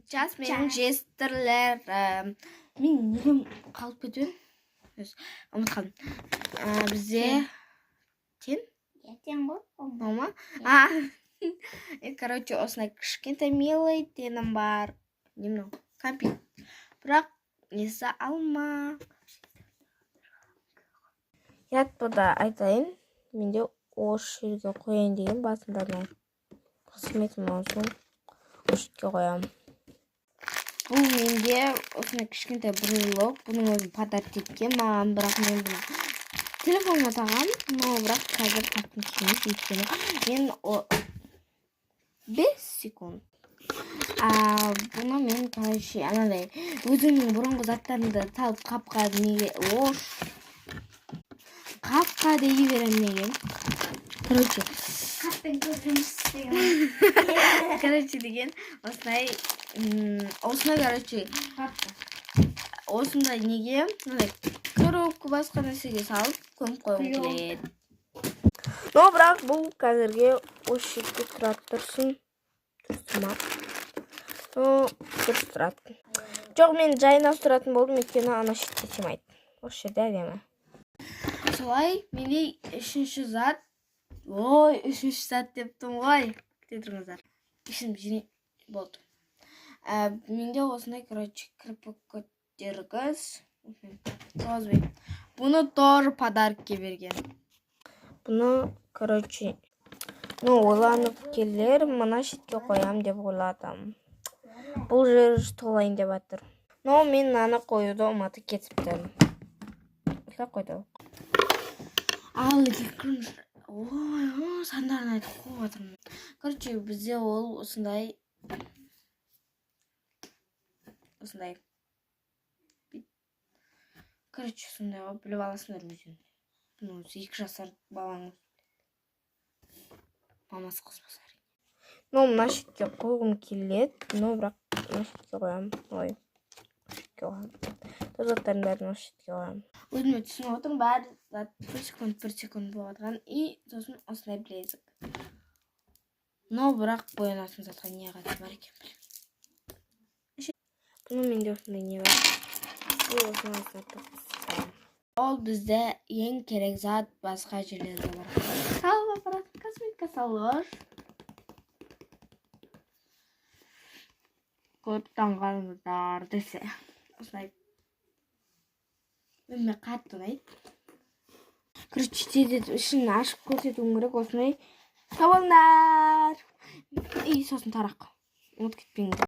Час менің жестерлер мен неден қалып кетуім ұмытып қалдым. Бізде тен ғой мама короче осындай кішкентай милый тенім бар. Не мынау компьютер, бірақ несі алма. Ятпыда айтайын, менде осы жерге қояйын деген басында қызметім осы жерге қоямын. Бұл менде осындай кішкентай брелок, бұның өзін подарок еткен маған, бірақ мен бұны телефонға тағам, но бірақ қазір тартқым келмейді, өйткені мен 5 секунд. Бұны мен, короче, анадай өзімнің бұрынғы заттарымды салып қапқа неге қапқа дей беремін неге. Короче, қаппен көрсеңіз деген. Короче деген осындай, короче, осындай неге, коробка басқа нәрсеге салып көміп қойғым келеді. Но бірақ бұл қазірге осы жерде тұрады тұрсын. Тұрсыма. Дұрыс тұрады. Жоқ, мен жайына тұратын болдым, өйткені ана шетте сыймайды. Осы жерде әдемі. Солай, менде үшінші зат. Үшінші зат дептім ғой. Күте тұрыңыздар. Ішім жіне болды. Менде осындай, короче, кірпік көтергіз. Бұны тоже подаркке берген. Бұны, короче, ойланып келер, мына шетке қоям деп ойладым. Бұл жер толайын деп атыр. Но мен наны қоюды ұмытып кетіпті. Қойды. Ал сандарын айтып қойып жатырмын. Короче, бізде ол осындай. Короче, сондай ғой, біліп аласыңдар өзің. 2 жасар балаңыз. Мамасы қоспаса. Но мына шетке қойғым келеді, но бірақ мына шетке қоямын. Ой, шетке қоямын. Заттардың бәрін осы шетке қоямын. Өзіме түсініп отырмын, бәрі 1 секунд болып жатқан. И сосын осындай білезік. Но бірақ боянатын затқа не қатысы бар екен білем. Бұны менде осындай не бар. Бұл осындай заттық. Ол бізде ең керек зат басқа жерлерде бар. Салып апаратын косметика салғыш. Көп таңғалыңыздар десе. Осылай. Мен қатты ұнайды. Короче, тезет ішін ашып көрсетуім керек осындай. Табылыңдар. И сосын тарақ. Ұмытып кетпеңіздер.